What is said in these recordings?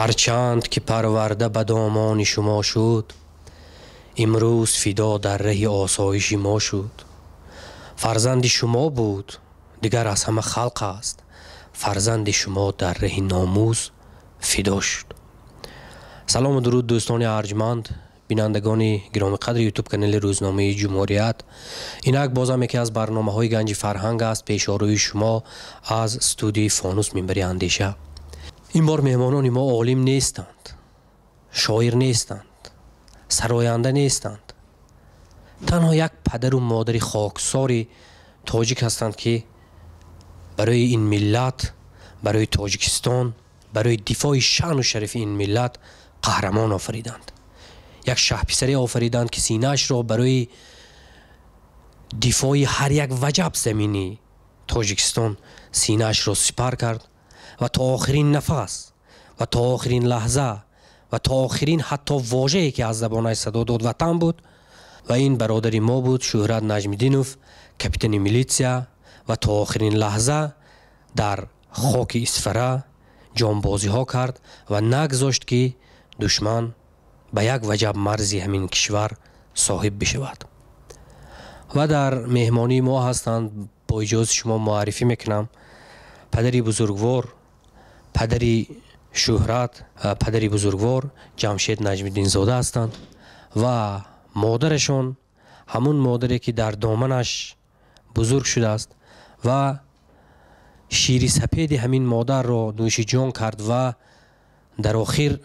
هرچند که پرورده به دامان شما شد، امروز فدا در ره آسایش ما شد. فرزند شما بود دیگر از همه خلق است، فرزند شما در ره ناموس فدا شد. سلام و درود دوستان ارجمند، بینندگان گرامی قدر یوتیوب کانال روزنامه جمهوریت. اینک بازم یکی از برنامه های گنج فرهنگ است، پیشاروی شما از استودیوی فانوس منبر اندیشه. این بار مهمانان ما عالم نیستند، شاعر نیستند، سراینده نیستند، تنها یک پدر و مادر خاکسار تاجیک هستند که برای این ملت، برای تاجیکستان، برای دفاع شأن و شرف این ملت قهرمان آفریدند. یک شه پسری آفریدند که سینه‌اش را برای دفاع هر یک وجب زمینی تاجیکستان سینه‌اش را سپر کرد و تا آخرین نفس و تا آخرین لحظه و تا آخرین حتی واژه‌ای که از زبانش صدا داد وطن بود. و این برادر ما بود، شهرت نجم‌الدینوف، کاپیتان میلیتسیا، و تا آخرین لحظه در خاک اسفره جانبازی ها کرد و نگذاشت که دشمن به یک وجب مرزی همین کشور صاحب بشود. و در مهمانی ما هستند، با اجازه شما معرفی میکنم، پدری بزرگوار، پدری شهرت، پدری بزرگوار جمشید نجم‌الدین زاده هستند و مادرشان همون مادری که در دامنش بزرگ شده است و شیر سپید همین مادر را نوش جان کرد و در آخر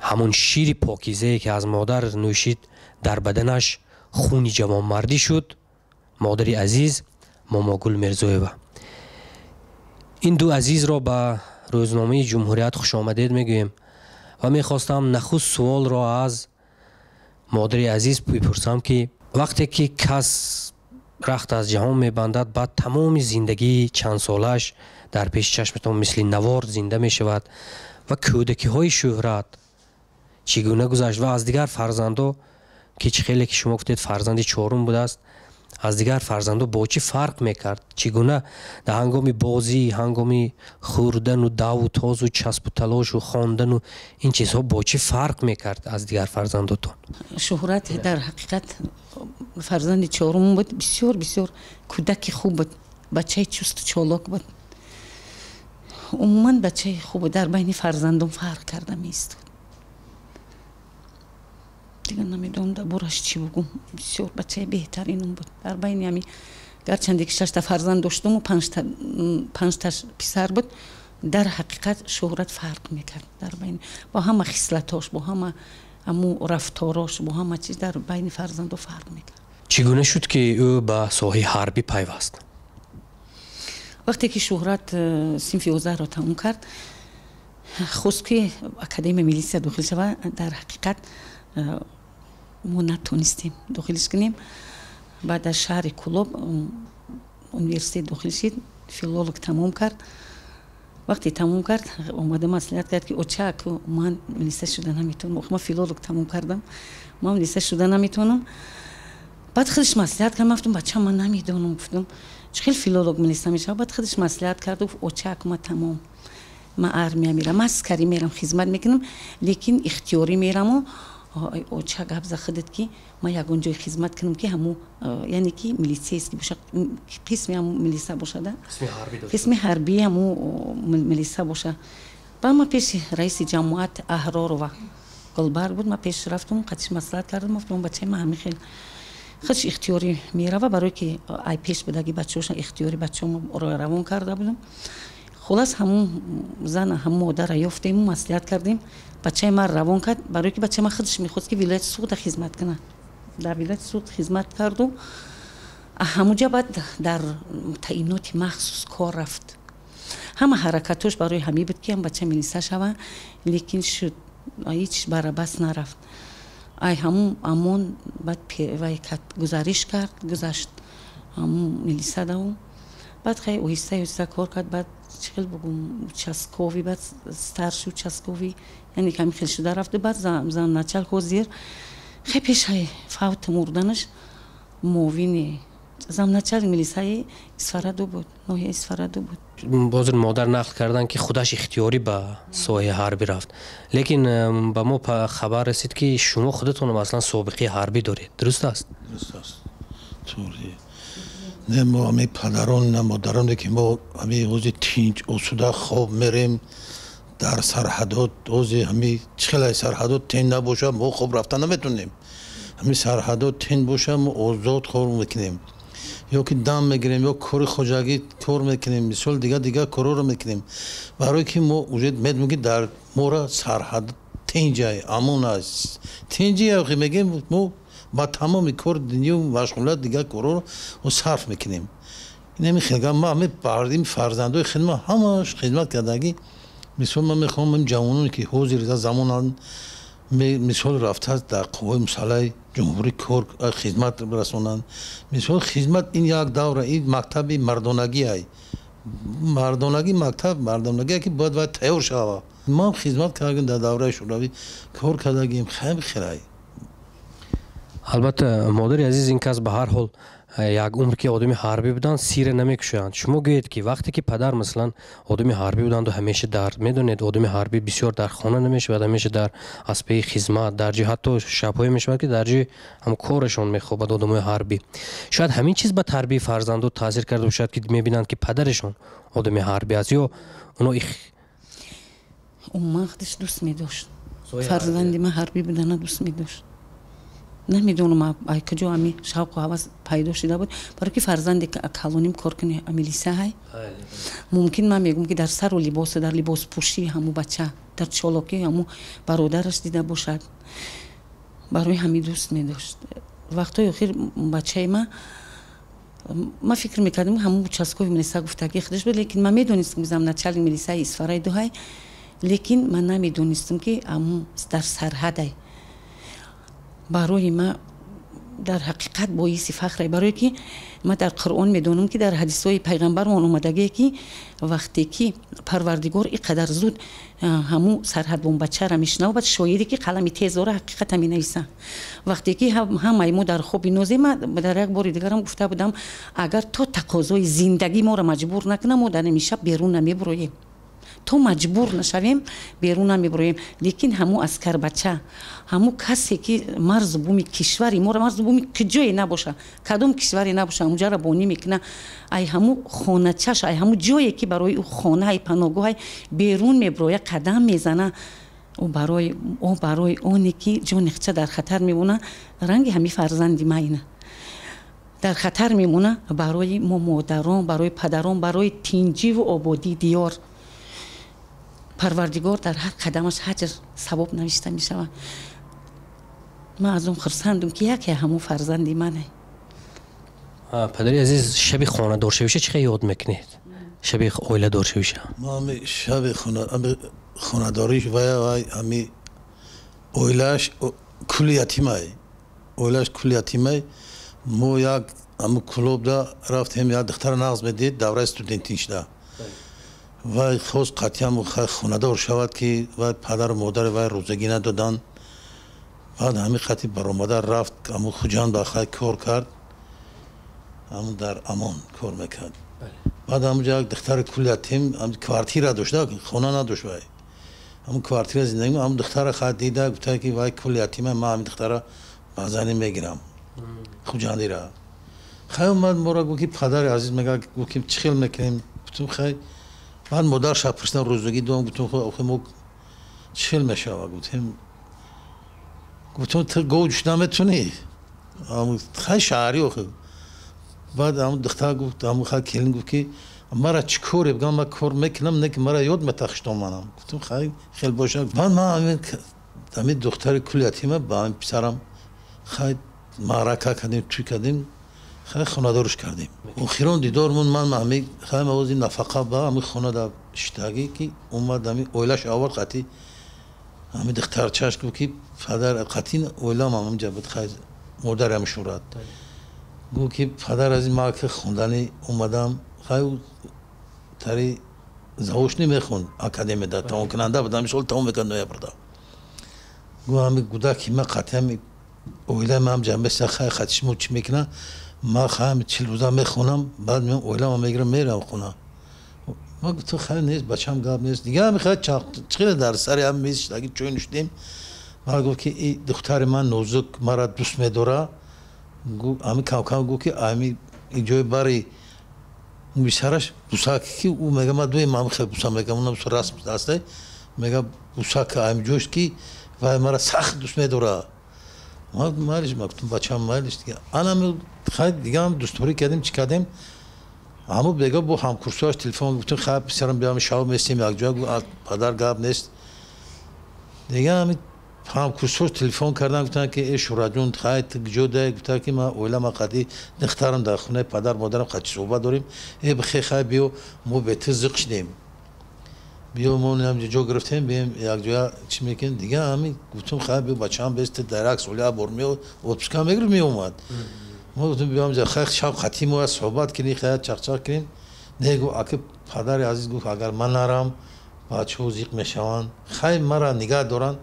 همون شیر پاکیزه که از مادر نوشید در بدنش خون جوانمردی شد، مادری عزیز ماما گل میرزایوه. این دو عزیز را به روزنامه جمهوریت خوش آمدید میگویم و میخواستم نخست سوال را از مادری عزیز بپرسم که وقتی که کس رخت از جهان میبندد، بعد تمام زندگی چند سالش در پیش چشمتان مثل نوار زنده می شود و کودکی های شهرت چگونه گذشت و از دیگر فرزندو که خیلی که شما گفتید فرزند چهارم بوده است، از دیگر فرزندو با چی فرق میکرد؟ چگونه در هنگام بازی، هنگام خوردن و دو و تاز و چسب و تلاش و خواندن و این چیزها با چی فرق میکرد از دیگر فرزنداتون؟ شهرت در حقیقت فرزند چهارم بود، بسیار بسیار کودک خوب بود، بچه چست و چالاک بود. عموما بچه خوب در بین فرزندم فرق کرده میست. دیگه نمیدونم در برش چی بگم، بسیار بچه بهترینم بود در بین همی. گرچند که 6 تا فرزند داشتم و 5 تا پسر بود، در حقیقت شهرت فرق میکرد در بین، با همه خصلتاش، با همه رفتاراش، با همه چیز در بین فرزند فرق میکرد. چگونه شد که او به ساحه حربی پیوست؟ وقتی که شهرت صنف 11 را تموم کرد، خواست که اکادمی میلیسیا داخل شود. در حقیقت ما نتونستیم داخلش کنیم. بعد از شهر کلوب اونیورسیته داخل شد، فیلولوگ تمام کرد. وقتی تمام کرد اومده مصلحت کرد که اوچه که من میلیسه شده نمیتونم، ما فیلولوگ تمام کردم، من میلیسه شده نمیتونم. بعد خودش مصلحت کرد، گفتم بچه من نمیدونم، گفتم چخیل فیلولوگ میلیسه میشه. بعد خودش مصلحت کرد و اوچه که ما تمام، من ارمیا میرم، عسکری میرم، خدمت میکنم، لیکن اختیاری میرم و اوچه گفت خودت که ما یگان جای خدمت کنم که همو یعنی که میلیسه است که باشه، قسمی همو میلیسه باشه، قسمی حربی همو میلیسه باشه. با ما پیش رئیس جماعت احرار و گلبرگ بود، ما پیش رفتم، قدش مصلحت کردم، گفتم بچه ما همین خیلی خودش اختیاری میره و برای که ای پیش بدگی بچه‌هاش اختیاری بچه‌م رو روان کرده بودم. خلاص همون زن هم مادر یافتیم، مصلحت کردیم، بچه ما روان کرد، برای که بچه ما خودش میخواست که ولایت سوخت خدمت کنه. در ولایت سوخت خدمت کرد و همونجا بعد در تعیینات مخصوص کار رفت. همه حرکتاش برای همین بود که هم بچه میلیسه شود، لیکن شد هیچ برای بس نرفت. ای همون بعد گزارش کرد، گذاشت همون میلیسه داو. بعد خیلی اویسته کار کرد. بعد چخیل بگم چسکوی، بعد ستارشو چسکوی یعنی کمی خیلی شده رفته. بعد زن نچل خوزیر خیلی پیش های فوت مردنش موین замначалик милисаи Исфараду буд, ноҳияи Исфараду буд. боз модар нақл кардан ки худаш ихтиёрӣ ба соҳаи ҳарбӣ рафт, лекин ба мо хабар расид ки шумо худатон масалан собиқаи ҳарбӣ доред, дуруст аст? дуруст аст. туре не мо ами падарон на модароне ки мо ами ози тинҷ осуда хоб мерем дар сарҳадот, ози ами чихелаи сарҳадот тен набоша мо хоб рафта наметонем. ами сарҳадот тен боша мо озод кор мекунем, ё ки дам мегирем, ё кори хоҷагӣ кор мекунем, мисол дига корро мекунем, барое ки мо уже медонем ки дар мора сарҳад тенҷай амон аст. тенҷи яхи мегем мо ба тамоми кор дунё машғулият дига корро сарф мекунем. инами хелга ма ами бардим фарзандои хидма ҳамаш хидмат кардагӣ. мисол ман мехоҳам ҷавононе ки ҳозир замонан мисол рафта дар қувваи мусаллаҳи ҷумҳурӣ кор хизмат расонанд. мисол хизмат ин як давра, ин мактаби мардонагиай, мардонагӣ мактаб мардонагие ки бояд вай тайёр шава. ман хизмат кардагим дар давраи шӯравӣ кор кардагим хеле хелай. албатта модари азиз ин кас ба ҳар ҳол як умр ки одами ҳарбӣ буданд сире намекушоянд. шумо гӯед ки вақте ки падар масалан одами ҳарбӣ буданду ҳамеша дар медонед одами ҳарбӣ бисёр дар хона намешавад, ҳамеша дар аспаи хизмат дар ҷи ҳатто шабҳое мешавад ки дар ҷи ҳам корашон мехобад одамои ҳарбӣ. шояд ҳамин чиз ба тарбияи фарзандо таъсир карда бошад ки мебинанд ки падарашон одами ҳарбӣ аст ё оно мақдаш дӯст медошт, фарзанди ман ҳарбӣ будана дӯст медошт. намедонам ай куҷо ами шавқу ҳавас пайдо шуда буд, барои ки фарзанде калоним кор куни милисаҳай мумкин ман мегӯям ки дар сару либосу дар либоспӯшии ҳамун бача дар чолокии ҳамун бародараш дида бошад, барои ҳамин дӯст медошт. вақтҳои охир бачаи ман фикр мекардам ҳамун участкови милиса гуфтагии худаш буд, лекин ман медонистам ки замначалик милисаи Исфараи дуҳай, лекин ман намедонистам ки ҳамун дар сарҳадай. барои ма дар ҳақиқат боиси фахрай, барое ки ма дар Қуръон медонам ки дар ҳадисҳои пайғамбармон омадагие ки вақте ки парвардигор иқадар зуд ҳамун сарҳадбон бачара мешинавад, шоире ки қалами тезора ҳақиқата менависа. вақте ки ҳамаи мо дар хоби нозем, дар як бори дигарам гуфта будам агар то тақозои зиндагӣ моро маҷбур накуна мо дар нами шаб берун намебироем, то маҷбур нашавем берун намебироем. лекин ҳамун аскарбача, ҳамун касе ки марзу буми кишвари мора марзу буми куҷое набоша, кадом кишваре набоша, ҳамунҷара бонӣ мекуна, ай ҳамун хоначаш, ай ҳамун ҷое ки барои ӯ хона, ай паноҳгоҳай берун мебироя, қадам мезана, барои оне ки ҷониқча дар хатар мемона, ранги ҳамин фарзанди майна дар хатар мемона, барои мо модарон, барои падарон, барои тинҷиву ободии диёр. парвардигор дар ҳар қадамаш ҳаҷр савоб навишта мешавад. ман аз он хурсандам ки яке ҳамун фарзанди мане. падари азиз, шаби хонадоршавиша чӣ ёд мекунед? шаби оиладоршавиша? ман шаби хонадориш вай ами оилааш кули ятимай, оилааш кули ятимай. мо як ами клубда рафтем, як духтар нағз медид давраи студентишда. вай хост қатъиян хонадор шавад ки вай падару модари вай рӯзагӣ надоданд. баъд ҳамин қати баромада рафт ҳамун хуҷанд ба хай кор кард, ҳамун дар амон кор мекард. баъд ҳамунҷа як духтари кулиятим квартира дошта, хона надошт вай, ҳамун квартира зиндагӣ. ҳамун духтара хай дида гуфта ки вай кулиятима, ман ҳамин духтара ба зани мегирам хуҷандира. хай омад мора гуфт ки падари азиз мегӯяд ки чӣ хел мекунем. гуфтам хай баъд модарша пурсидам рӯзагӣ додам, гуфтам мо чӣ хел мешава. гуфтам ту гов ҷӯш наметунӣ, хай шаҳрӣ охир. баъд ҳамун духтар гуфт, ҳамун хай келин гуфт ки мара чӣ коре? бигам ман кор мекунам, не ки мара ёд метахшитон манам. гуфтам хай хел боша. баъд ман ҳамин духтари кулиятима ба ҳамин писарам хай маърака кардем, тӯй кардем, хай хонадориш кардем. охирон дидор мон ман ҳамин хай мавози нафақа ба ҳамин хона дар шитагӣ ки омад ҳамин оилаш аввал қати ҳамин духтарчаш гуфт ки падар қати оилам ҳаминҷа буд, хай модарам шӯрад. гуфт ки падар аз ин ман ки хонданӣ омадам, хай тари заошни мехонд академияда тамомкунанда будам, мисол тамом мекард ноябрда. гуфт ҳамин гудаки ман қати ҳамин оилаи ман ҷамъ меса, хай қати шумо чӣ мекуна? ما خواهم 40 روزه میخونم بعد میام اویلم میگیرم میرم خونه ما گفتم خیلی نیست بچه‌م گاب نیست دیگه هم میخواد چقدر در سر هم میز اگه چوی نوشیدیم ما گفت که این دختر من نوزک مرا دوست می‌داره گفت امی کم گفت که امی اینجای باری میسرش بوساکی که او میگه ما دوی ما خیلی بوسا میگم اونم راست دسته میگه بوساک امی جوش کی و مرا سخت دوست می‌داره ما مالش ما گفتم بچه‌م مالش دیگه انا خیلی دیگه هم دوستوری کردیم چی کردیم همو بگه با همکورساش تلفن گفتم خب پسرم بیام شاو میستیم یک جا گفت پدر گاب نیست دیگه همکورساش تلفن کردن گفتن که ای شورا جون خیلی جوده گفتن که ما اولا ما قدی دخترم در خونه پدر مادرم خیلی صحبت داریم ای بخیر خیلی بیو مو بهت زق شدیم بیو مو نم جو گرفتیم بیم یک جا چی میکن دیگه همین گفتم خیلی بیو بچه‌ام بیست درکس ولی برمیو اتوبوسکا میگرم میومد ما گفتم بیام جا خیلی شب ختیم و صحبت کنی خیلی چخچاق کنین نگو اگه پدر عزیز گفت اگر من نرم بچه‌ها زیق میشوند خیلی مرا نگاه دارن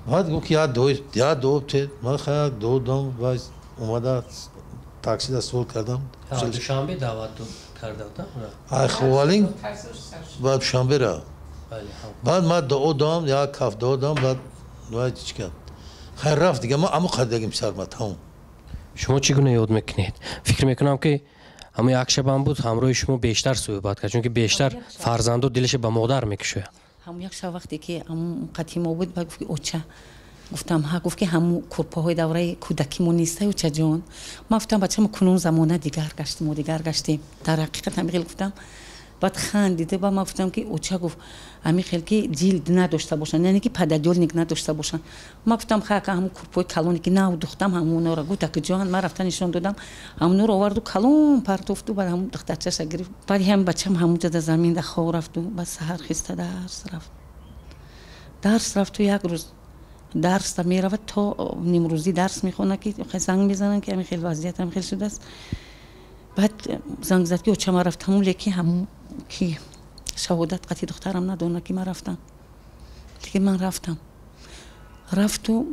بعد گفت یا دو تید من خیلی دو دم و اومده تاکسی دستور کردم دوشنبه دعوت کرده بودم ای خوالین بعد دوشنبه را بعد ما دو دم یا کاف دو دم بعد چی کرد خیلی رفت دیگه ما اما قدگیم سر ما تمام شما چگونه یاد میکنید فکر میکنم که اما یک شب هم بود همراه شما بیشتر صحبت کرد چون که بیشتر فرزندو دلش به مادر میکشه هم یک شب وقتی که قدیم بود با گفت اوچا گفتم ها گفت که هم کورپاهای دوره کودکیمون نیسته اوچا جان ما گفتم بچه‌م کنون زمانه دیگر گشتیم در حقیقت هم گفتم بعد خندیده با ما گفتم که اوچا گفت امی خیلی که جلد نداشته باشن یعنی که پدرجلد نداشته باشن ما گفتم خاک هم کورپای کلونی که نه دختم همون رو گفت که جان ما رفتن نشون دادم همون رو آورد و کلون پرتوفت و بعد همون دخترچش گرفت بعد هم بچه‌م همونجا در زمین در خو رفت و بعد سحر خسته درس رفت و یک روز درس میرود تا نیمروزی درس میخونه که زنگ میزنن که همین خیلی وضعیت هم خیلی شده است بعد زنگ زد که اوچا ما رفتم لیکی همون که شهادت قطعی دخترم ندونه که من رفتم دیگه من رفت و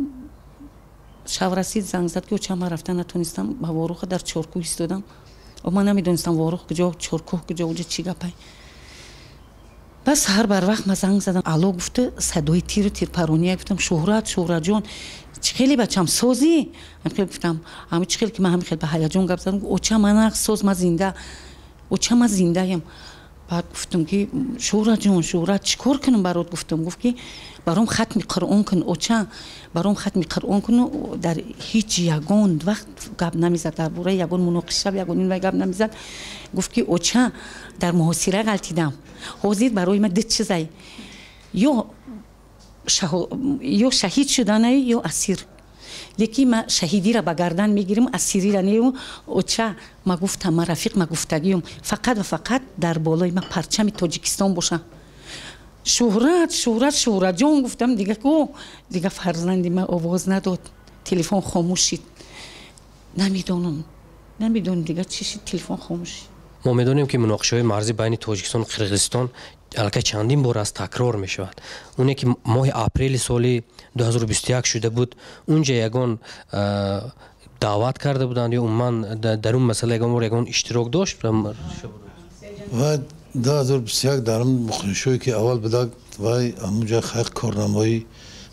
شب رسید زنگ زد که اوچا ما رفتن نتونستم با واروخ در چورکو ایستادم و من نمیدونستم واروخ کجا چورکو کجا اونجا چی گپه بس هر بر وقت من زنگ زدم الو گفته صدای تیر پرونیه گفتم شهرت جان خیلی بچم سوزی من خیلی گفتم همین خیلی که من همین خیلی به هیجان گپ زدم اوچا من سوز من زنده ام بعد گفتم که شهرت چیکار کنم برات گفت که برام ختم قرآن کن اوچا برام ختم قرآن کن در هیچ یگان وقت گپ نمیزد در باره یگان مناقشه یگان این گپ نمیزد گفت که اوچا در محاصره غلطیدم حاضر برای من دت چیزای یا شهید شدن یا اسیر لیکی ما شهیدی را به گردن میگیریم اسیری را نیو اوچا ما گفتم ما رفیق ما گفتگیم فقط و فقط در بالای ما پرچم تاجیکستان باشه شهرت جان گفتم دیگه فرزندی ما آواز نداد تلفن خاموش شد نمیدونم دیگه چی شد تلفن خاموش شد ما میدونیم که مناقشه های مرزی بین تاجیکستان و قرقیزستان البته چندین بار از تکرار می شود اونه که ماه اپریل سال 2021 شده بود اونجا یگان دعوت کرده بودند یا من در اون مسئله یگان اشتراک داشت و 2021 در اون مخنشوی که اول بداد و همونجا خیلی کارنامایی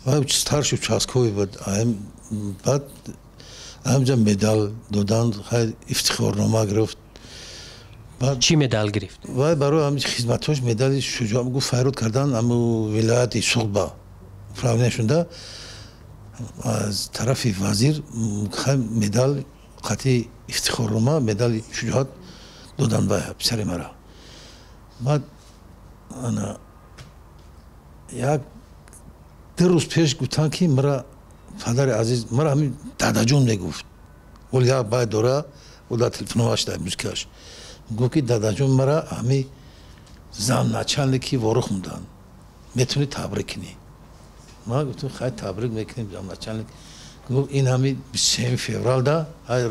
و ستارش و چاسکوی بود بعد همونجا مدال دادن خیلی افتخارنامه گرفت چی مدال گرفت؟ و برای همین خدمتاش مدال شجاع گفت فرود کردن اما ولایت صلبا فراوانی شده از طرف وزیر مدال قطعی افتخارنامه مدال شجاعت دادن به پسر مرا بعد انا یک 2 روز پیش گفتن که مرا پدر عزیز مرا همین دادا جون میگفت ولی باید دوره ولی تلفنواش در موسیقاش گفت که دادا جون مرا همین زن نچندکی وارخ موندن میتونی تبریک کنی ما گفتم خیلی تبریک میکنیم زن نچندک گفت این همین 23 فوریه دا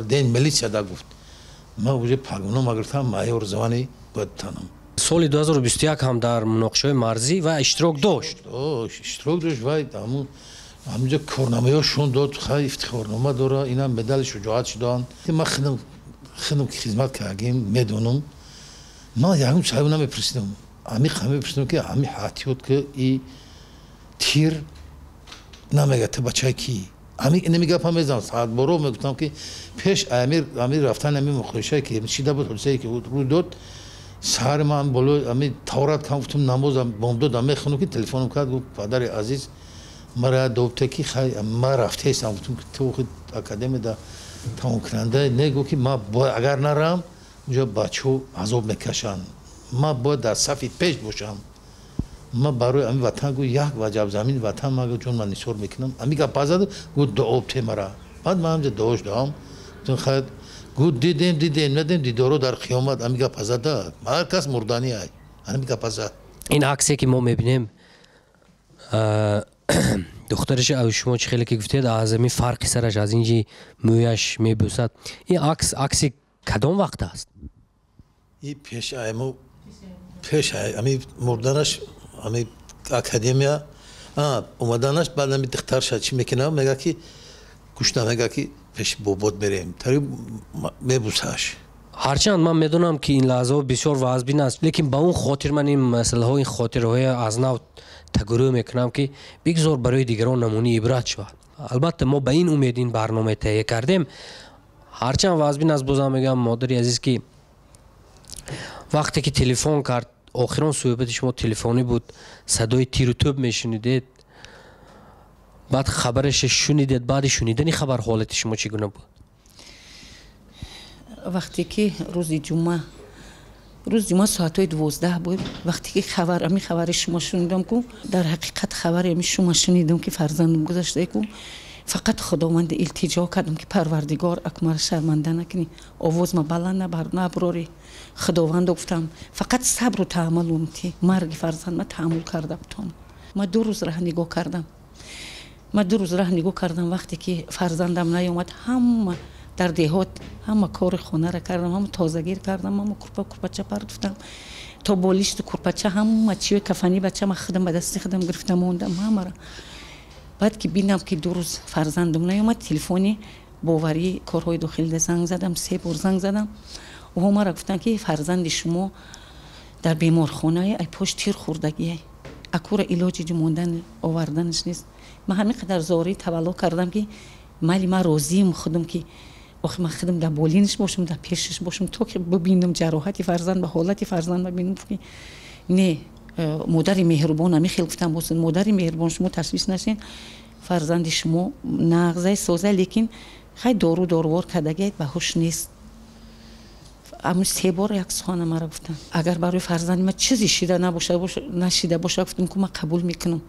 دین ملیسیا دا گفت ما اونجا پاگونو گرفتم مایور زمانی باید تنم سال 2021 هم در مناقشه مرزی و اشتراک داشت و همونجا کارنامه هاشون داد خیلی افتخارنامه داره اینا مدال شجاعت شدن ما خدم خدم که خدمت کردیم میدونم ما یکم صاحب نمیپرسیدم امی خمی پرسیدم که امی حاتیوت که ای تیر نمیگه تو بچه کی امی نمیگه پامیزم ساعت برو میگفتم که پیش امیر رفتن امی مخرشه که چیده بود حلسه که رو داد سهر من بلو امی تورات کم گفتم نمازم بامداد امی خونو که تلفنم کرد گفت پدر عزیز مرا دوبته کی خی ما رفته ایستم گفتم که تو خود اکادمی دا تمام کننده نگو که ما اگر نرم اونجا بچه عذاب میکشن ما باید در صفی پیش باشم ما برای امی وطن گو یک وجب زمین وطن ما گو چون من نشور میکنم امی که پازد گو دوبته مرا بعد ما همجا دوش دام چون خیلی گو دیدیم ندیم دیدارو در قیامت امی که پازده هر کس مردانی های امی که پازد این عکسی که ما میبینیم دخترش او شما چه خیلی که گفتید از این فرقی سرش از اینجی مویش میبوسد این عکسی کدام وقت است؟ این پیش ایمو پیش امی مردنش امی اکادمیا اومدنش بعد امی دختر شد چی میکنه میگه که گوشت میگه که پیش بابات بریم تری میبوسش هرچند من میدونم که این لحظه بسیار واجبین است لیکن با اون خاطر من این مسئله ها این خاطره های از نو تگرو میکنم که بگذار برای دیگران نمونه عبرت شود البته ما به این امید این برنامه تهیه کردیم هرچند واجبین است بازم میگم مادری عزیز که وقتی که تلفن کرد آخران صحبت شما تلفنی بود صدای تیر و توپ میشنیدید بعد خبرش شنیدید بعد شنیدن خبر حالت شما چگونه بود وقتی که روز جمعه ساعت 12 بود وقتی که خبر شما شنیدم که در حقیقت خبر شما شنیدم که فرزندم گذشته که فقط خداوند التجا کردم که پروردگار اکمر شرمنده نکنی آواز ما بلند نبراری خداوند گفتم فقط صبر و تحمل اونتی مرگ فرزند ما تحمل کرده بتون ما 2 روز راه نگاه کردم وقتی که فرزندم نیامد همه در دهات همه کار خانه را کردم همه تازگیر کردم همه کرپچه پرداختم تا بالیشت کرپچه همه چیه کفنی بچه ما خودم به دست خودم گرفتم موندم همه را بعد که بینم که 2 روز فرزندم نیامد تلفنی باوری کارهای داخلی زنگ زدم 3 بار زنگ زدم و همه را گفتن که فرزند شما در بیمارخانه ای پشت تیر خوردگی اکور علاج موندن آوردنش نیست من همین قدر زاری تولا کردم که مالی ما راضیم خودم که آخه من خودم در بالینش باشم در پیشش باشم تو که ببینم جراحت فرزند به حالت فرزند ببینم که نه مادر مهربان همی خیلی گفتم باشن مادر مهربان شما تشویش نشین فرزند شما نغزه سازه لیکن خیلی داروار کردگی به هوش نیست اما 3 بار یک سخن مرا گفتن اگر برای فرزند من چیزی شده نشیده باشه گفتم که من قبول میکنم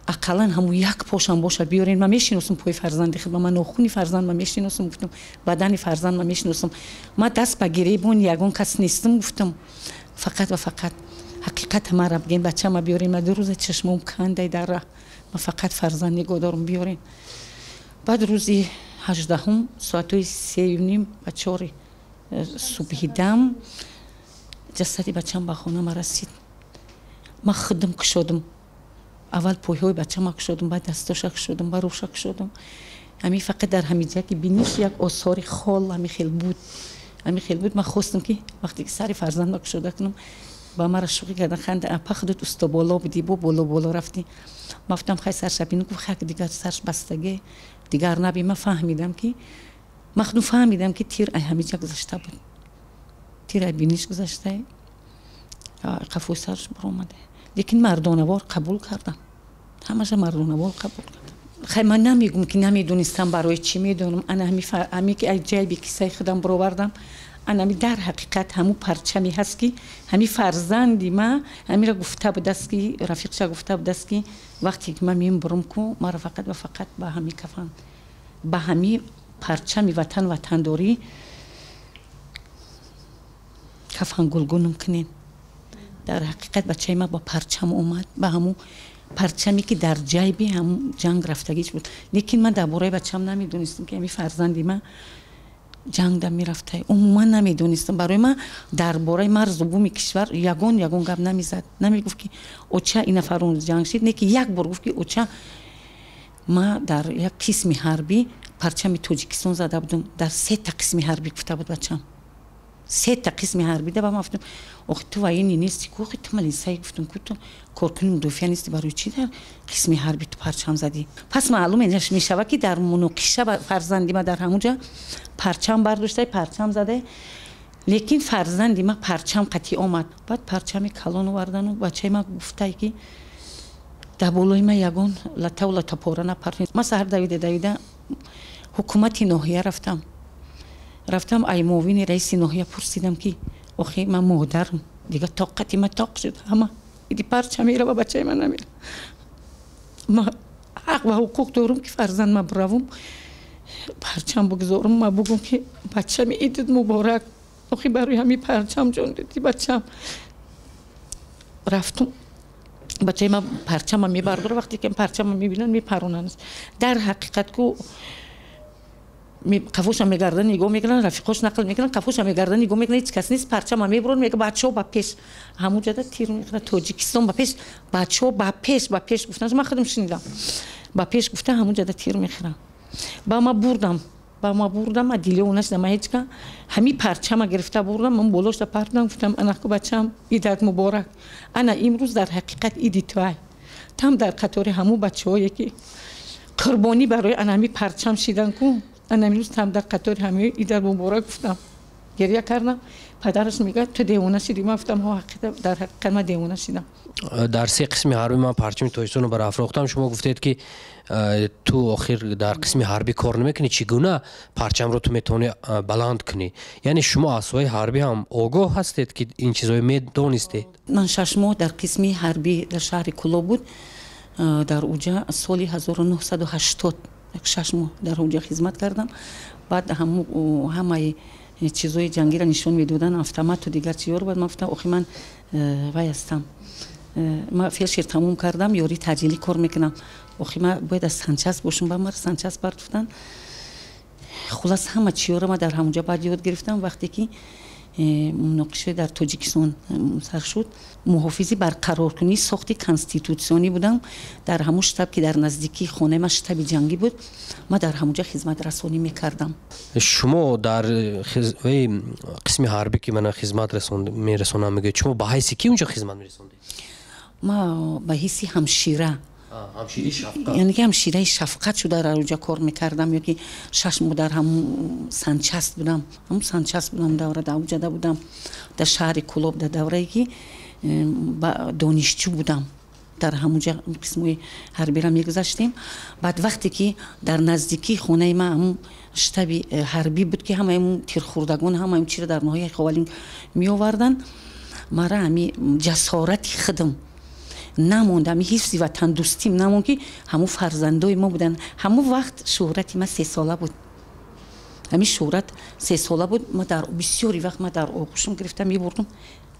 اقلا همون یک پاشم باشه بیارین من میشناسم پای فرزند خود من ناخونی فرزند من میشناسم گفتم بدن فرزند من میشناسم من دست به گریبون یگان کس نیستم گفتم فقط و فقط حقیقت مرا بگین بچه ما بیارین من 2 روز چشمم کنده در راه من فقط فرزند نگاه دارم بیارین بعد روزی 18 ساعت 3:30 و 4 صبحی دم جسدی بچم به خانه ما رسید من خودم کشیدم اول پایهای بچه ما کشیدم بعد دستاش کشیدم بعد روش کشیدم همین فقط در همین جا که بینیش یک آثار خال همین خیل بود من خواستم که وقتی که سر فرزند ما کشیده کنم با ما را شوخی کردن خنده اپا خودت استا بالا بدی بالا رفتی ما گفتم خیلی سرش بینم که خیلی دیگر سرش بستگی دیگر نبی من فهمیدم که تیر ای همین جا گذاشته بود تیر ای بینیش گذاشته قفوی سرش برآمده لیکن مردانوار قبول کردم همش مردانوار قبول کردم خیلی من نمیگم که نمیدونستم برای چی میدونم انا همی که ای جایبی کیسه خودم برآوردم انا در حقیقت همون پرچمی هست که همی فرزندی ما همی را گفته بود دست که رفیقش گفته بود دست که وقتی که من میم برم کو ما را فقط و فقط به همی کفن به همی پرچمی وطنداری کفن گلگونم کنین در حقیقت بچه ما با پرچم اومد به همون پرچمی که در جیبی هم جنگ رفتگیش بود لیکن من درباره بچه‌م نمیدونستم که همین فرزندی من جنگ دم میرفته عموما نمیدونستم برای من درباره مرز و بوم کشور یگان گپ نمیزد نمیگفت که اوچا این نفرون جنگ شد نه که یک بار گفت که اوچا ما در یک قسم حربی парчами Тоҷикистон зада будам. Дар 3 та қисми ҳарбӣ гуфта буд бачам. 3 та қисми ҳарбӣ да ба ман гуфтам охи ту военӣ нести ку охи ту малисаи гуфтам ку ту коркуни мудофиа нести барои чи дар қисми ҳарбӣ ту парчам задӣ. Пас маълум мешавад ки дар муноқиша фарзанди ма дар ҳамуҷа парчам бардошта парчам зада, лекин фарзанди ма парчам қатъӣ омад. Баъд парчами калон овардану бачаи ма гуфтае ки дар болои ма ягон латаву латапора напарчид. Ма саҳар давида ҳукумати ноҳия рафтам ай муовини раиси ноҳия пурсидам ки охи ман модарам дига тоқати ма тоқ шуд, ҳама иди парчамира ба бачаи ман намира. ма ҳақ ва ҳуқуқ дорам ки фарзанд ма биравум парчам бигузорам, ма бигум ки бачами идид муборак, охи барои ҳами парчам ҷон диди бачам. рафтум бачаи ма парчама мебардора, вақте ки парчама мебинанд мепаронанд. дар ҳақиқат ку қафоша мегарда нигоҳ мекунанд, рафиқош нақл мекунанд, қафоша мегарда нигоҳ мекунанд, ҳеҷ кас нест, парчама мебуранд, мега бачаҳо ба пеш, ҳамуҷада тир мекунанд, Тоҷикистон ба пеш, бачаҳо ба пеш гуфтанд, ман худам шунидам, ба пеш гуфта ҳамуҷада тир мехӯранд. ба ма бурдам, адилиё нашидам, ҳеҷка ҳами парчама гирифта бурдам, ман болошда партдам, гуфтам анаку бачам идак муборак, ана имрӯз дар ҳақиқат иди туай, там дар қатори ҳаму бачаҳое ки қурбонӣ барои анами парчам шидан ку, ана имрӯз там дар қатори ҳамаи идак муборак гуфтам. гирья кардам, падараш мегӯяд ту девона шидӣ, ман гуфтам дар ҳақиқат ман девона шидам. дар 3 қисми ҳарбӣ ман парчами Тоҷикистонро барафрохтам. Шумо гуфтед ки ту охир дар қисми ҳарбӣ кор намекунӣ, чӣ гуна парчамро ту метавонӣ баланд кунӣ? Яъне шумо аз соҳаи ҳарбӣ ҳам огоҳ ҳастед ки ин чизҳоро медонистед? ман 6 моҳ дар қисми ҳарбӣ дар шаҳри Куло буд, дар уҷа соли 1980 6 моҳ дар уҷа хизмат кардам. баъд ҳамаи чизҳои ҷангиро нишон медоданд, автомату дигар чизҳоро. баъд ман гуфтам охи ман вай ҳастам, ман фелшер тамом кардам, ёри таъҷилӣ кор мекунам, охи ман бояд аз санчаст бошам, ба мара санчаст бардофтанд. хулас ҳама чизҳоро ман дар ҳамуҷа баъд ёд гирифтам. вақте ки муноқишаи дар Тоҷикистон сар шуд, муҳофизи барқароркунии сохти конститутсионӣ будам дар ҳамун штаб ки дар наздикии хонаи ман штаби ҷангӣ буд. ман дар ҳамуҷа хизматрасонӣ мекардам. шумо дар қисми ҳарбӣ ки мана хизмат мерасонам мегӯед, шумо ба ҳайси ки унҷо хизмат мерасондед? ман ба ҳисси ҳамшира, яъне ки ҳамшираи шафқат шуда дар уҷа кор мекардам, ё ки 6 моҳ дар ҳамун санчаст будам, ҳамун санчаст будам, давра дар уҷада будам, дар шаҳри Кулоб, дар даврае ки донишҷӯ будам. дар ҳамуҷа қисмои ҳарбира мегузаштем. баъд вақте ки дар наздикии хонаи ман ҳамун штаби ҳарбӣ буд ки ҳамаи тирхӯрдагон ҳамаи чиро дар ноҳияи Ховалин меоварданд, мара ҳами ҷасорати худам намонд, ҳами ҳифзи ватандӯстим намонд ки ҳамун фарзандои мо буданд. ҳамун вақт шӯҳрати ма 3 сола буд, ҳамин шӯҳрат 3 сола буд. ма дар бисёри вақт ма дар оғӯшам гирифта мебурдам,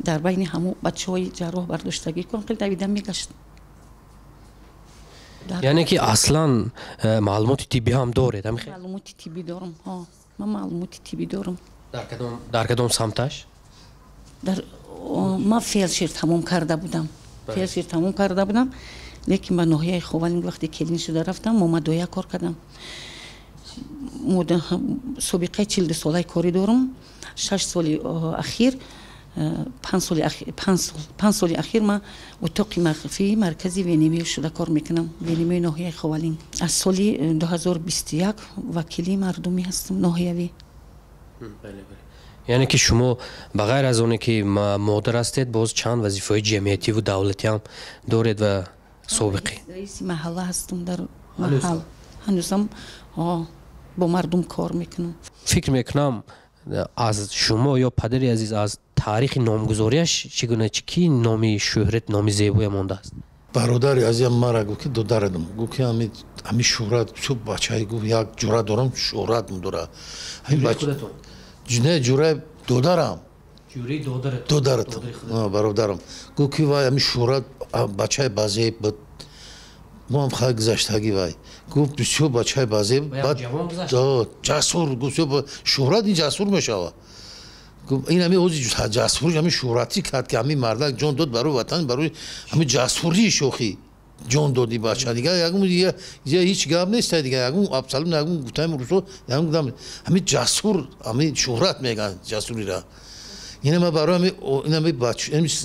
дар байни ҳамун бачаҳои ҷарроҳ бардоштагӣ кунам, хеле давида мегашт. яъне ки аслан маълумоти тиббӣ ҳам доред? маълумоти тиббӣ дорам, ман маълумоти тиббӣ дорам. дар кадом самташ? ман фелшер тамом карда будам, лекин ба ноҳияи Ховалин вақте келин шуда рафтам, момадоя кор кардам. собиқаи 42 солаи корӣ дорам. 6 соли ахир, 5 соли ахир ман утоқи махфии маркази ВНМ шуда кор мекунам, ВНМ ноҳияи Ховалин. аз соли 2021 вакили мардумӣ ҳастам ноҳиявӣ. яъне ки шумо ба ғайр аз оне ки модар ҳастед, боз чанд вазифаҳои ҷамъиятиву давлатӣ ҳам доред ва собиқӣ? раиси маҳалла ҳастам, дар маҳал ҳанӯзам бо мардум кор мекунам. фикр мекунам аз шумо ё падари азиз аз таърихи номгузориаш чӣ гуна ки номи шӯҳрат, номи зебоя мондааст? бародари азиям мара гӯ ки додарадам, гӯ ки ҳами шӯҳрат чӯ бачаи гӯ як ҷура дорам, шӯҳрат мудора не ҷураи додарам, додаратам бародарам, гӯ ки вай ҳами шӯҳрат бачаи базеб буд. мо ҳам хай гузаштагӣ вай гӯ бисёр бачаи базеб, ҷасур, шӯҳрат ин ҷасур мешавад. ин ҳами ҳози ҷасури ҳами шӯҳратӣ кард ки ҳами мардак ҷон дод барои ватан, барои ҳами ҷасурии шохӣ. جان دادی بچه دیگه یه هیچ گپ نیست دیگه ابسلم گفتم روسو گفتم همین جسور همین شهرت میگن جسوری را اینا ما برای اینا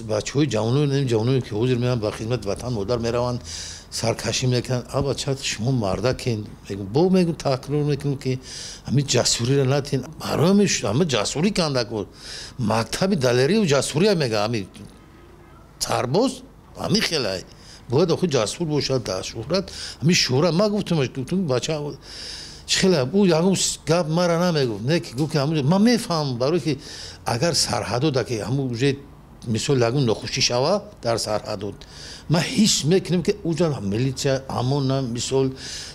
بچه‌های جوانایی که حضور میان با خدمت وطن مادر میروند سرکشی میکنن آبا چت شما مردکین میگم بو میگم تکرار میکنم که همین جسوری را نتین برای همه جسوری کنده کو مکتب دلری و جسوری میگه همین سرباز همین خیلی باید آخه جسور باشد در شهرت همین شهرت ما گفتم بچه خیلی او یکم گپ مرا نمیگفت نه که گفت که من میفهم برای که اگر سرحدود که همون مثل لگون نخوشی شوه در سرحدود ما هیچ میکنیم که اوجا میلیتیا همون مثل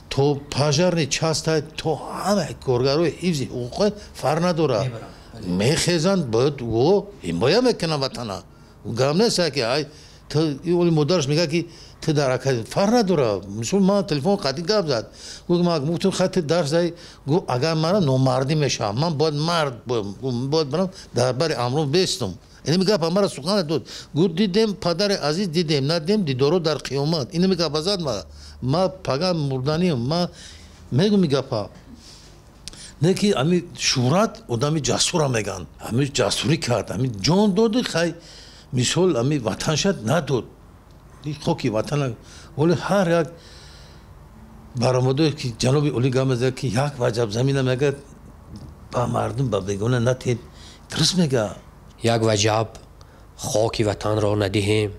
تو پاجر چسته تو همه کارگروی حفظی حقوق فر نداره میخیزند باید او حمایه میکنه وطنه و گرم نیست که ای تو این مدرس میگه که تو در اکادمی فر نداره مثل ما تلفن قطعی گپ زد گفت ما گفتم خط درس ای گفت اگر من نامردی میشم من باید مرد باید برم در بر امر بیستم اینو میگه پامرا سخن داد گفت دیدم پدر عزیز دیدم ندیدم دیدارو در قیامت اینو میگه بازاد ما پگا مردانی ما میگم میگه پا نه که امی شورت آدمی جسور میگن امی جسوری کرد امی جان داد خی مثال امی وطن شد نداد خاکی وطن ولی هر یک برآمده که جناب اولی گامزه که یک وجب زمین میگه با مردم با بیگانه نتید درست میگه یک وجب خاکی وطن را ندهیم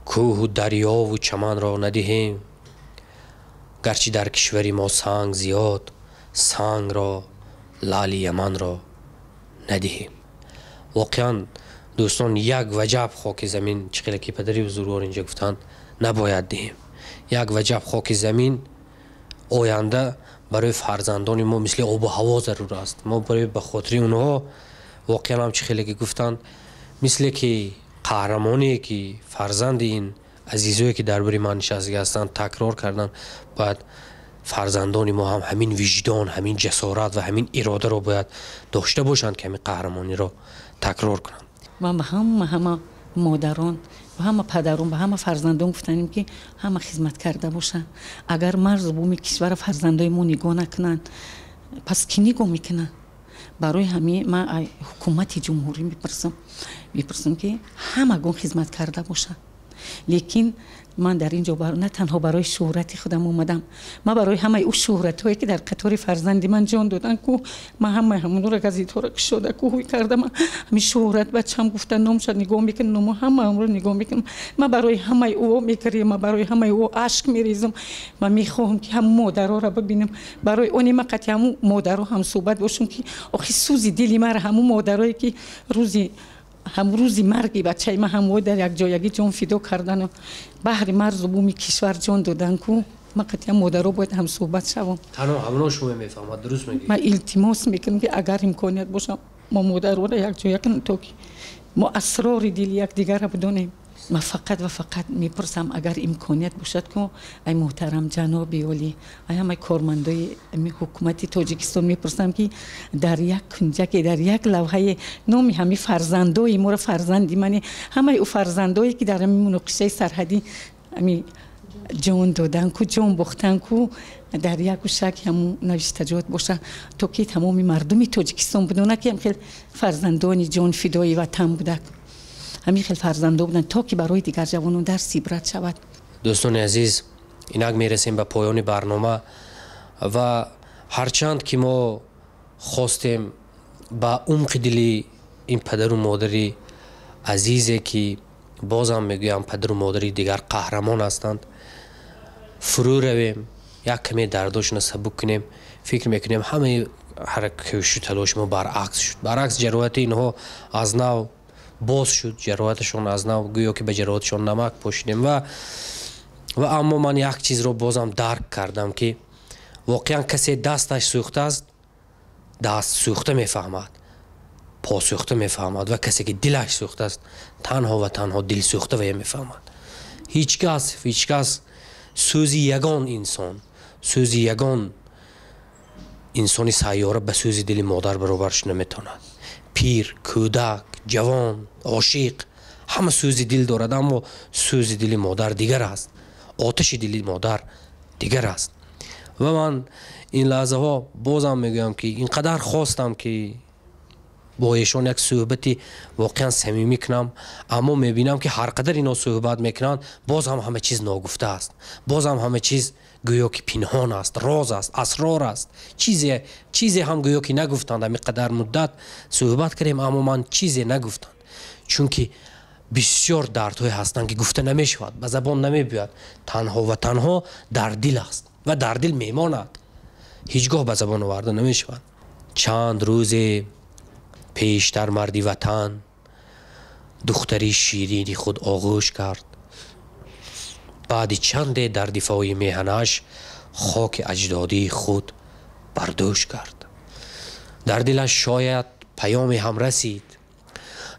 کوه و دریا و چمن را ندهیم گرچه در کشوری ما سنگ زیاد سنگ را لعل یمن را ندهیم واقعا دوستان یک وجب خاک زمین چقدر که پدری بزرگوار اینجا گفتند نباید دهیم یک وجب خاک زمین آینده برای فرزندان ما مثل آب و هوا ضرور است ما برای به خاطر اونها واقعا هم چه خیلی که گفتند مثل که قهرمانی که فرزند این عزیزایی که درباره ما نشسته هستند تکرار کردن باید فرزندان ما هم همین وجدان همین جسارت و همین اراده را باید داشته باشند که همین قهرمانی را تکرار کنند ما به همه مادران و همه پدران و همه فرزندان گفتنیم که همه خدمت کرده باشن اگر مرز بومی کشور فرزندای ما نگاه نکنن پس کی نگاه میکنن برای همین من حکومت جمهوری میپرسم که همه گون خدمت کرده باشن لیکن من در اینجا نه تنها برای شهرت خودم اومدم من برای همه او شهرت هایی که در قطار فرزندی من جان دادن کو من همون رو گزیدها رو کشیده کو کردم همین شهرت بچه‌م گفتن نام شد نگاه میکنم نام همه رو نگاه میکنم من برای همه او میکریم من برای همه او عشق میریزم من میخوام که هم مادرها رو ببینم برای اونی من قطعا هم مادرها هم صحبت باشم که آخه سوزی دلی من همون مادرایی که روزی مرگی بچه ما هم در یک جایگی جان فدا کردن و بحر مرز و بومی کشور جان دادن کو ما قطعا مادرها باید هم صحبت شوم تنها همونو شما میفهمد درست میگی من التماس میکنم که اگر امکانیت باشه ما مادرها را یک جایی کنیم تا که ما اسرار دل یک دیگر را بدونیم من فقط و فقط میپرسم اگر امکانیت باشد که ای محترم جناب ولی ای همه کارمندای حکومت تاجیکستان میپرسم که در یک کنجک در یک لوحه نام همه فرزندای ما فرزندی من همه او فرزندایی که در مناقشه سرحدی همین جان دادن کو جان باختن کو در یک شک هم نوشته جات باشه تا که تمام مردم تاجیکستان بدونه که خیلی فرزندان جان فدای وطن بوده همین خیلی فرزنده بودن تا که برای دیگر جوانان در عبرت شود. دوستان عزیز اینک میرسیم به پایان برنامه و هرچند که ما خواستیم با عمق دلی این پدر و مادری عزیزی که بازم میگویم پدر و مادری دیگر قهرمان هستند فرو رویم یک کمی درداشون سبک کنیم فکر میکنیم همه حرکت و تلاش ما برعکس شد برعکس جراحت اینها از نو باز شد جراحتشون از نو گویا که به جراحتشون نمک پوشیدیم و اما من یک چیز رو بازم درک کردم که واقعا کسی دستش سوخته است دست سوخته میفهمد پا سوخته میفهمد و کسی که دلش سوخته است تنها و تنها دل سوخته و میفهمد هیچ کس سوزی یگان انسان سوزی یگان انسانی سیاره به سوزی دل مادر برابرش نمیتواند پیر کودک جوان عاشق همه سوزی دل دارد اما سوزی دل مادر دیگر است آتش دلی مادر دیگر است. و من این لحظه ها بازم میگویم که اینقدر خواستم که با ایشان یک صحبتی واقعا صمیمی کنم، اما میبینم که هر قدر اینا صحبت میکنن باز هم همه چیز ناگفته است، باز هم همه چیز گویا که پنهان است، راز است، اسرار است. چیزی هم گویا که نگفتند. همین قدر مدت صحبت کردیم اما من چیزی نگفتند، چون که بسیار دردهای هستند که گفته نمیشود، به زبان نمیبیاد. تنها و تنها در دل است و در دل میماند، هیچگاه به زبان آورده نمیشود. چند روز پیشتر مردی وطن دختری شیرینی خود آغوش کرد. بعد چند در دفاع میهنش خاک اجدادی خود بردوش کرد. در دلش شاید پیام هم رسید،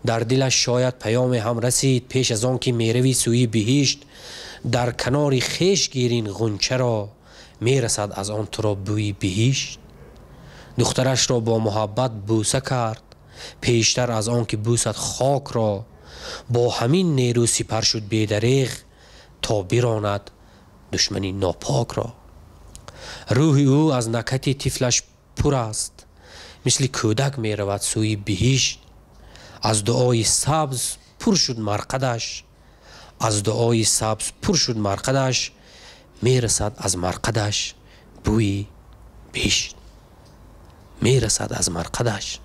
در دلش شاید پیام هم رسید پیش از آن که میروی سوی بهشت، در کنار خیش گیرین غنچه را میرسد از آن تو را بوی بهشت. دخترش را با محبت بوسه کرد، پیشتر از آن که بوسد خاک را، با همین نیرو سپر شد بیدریغ تا براند دشمنی ناپاک را. روح او از نکهت طفلش پر است، مثل کودک می رود سوی بهشت. از دعای سبز پر شد مرقدش، از دعای سبز پر شد مرقدش، می رسد از مرقدش بوی بهشت، می رسد از مرقدش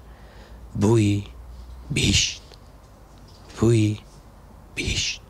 بوی بهشت، بوی بهشت.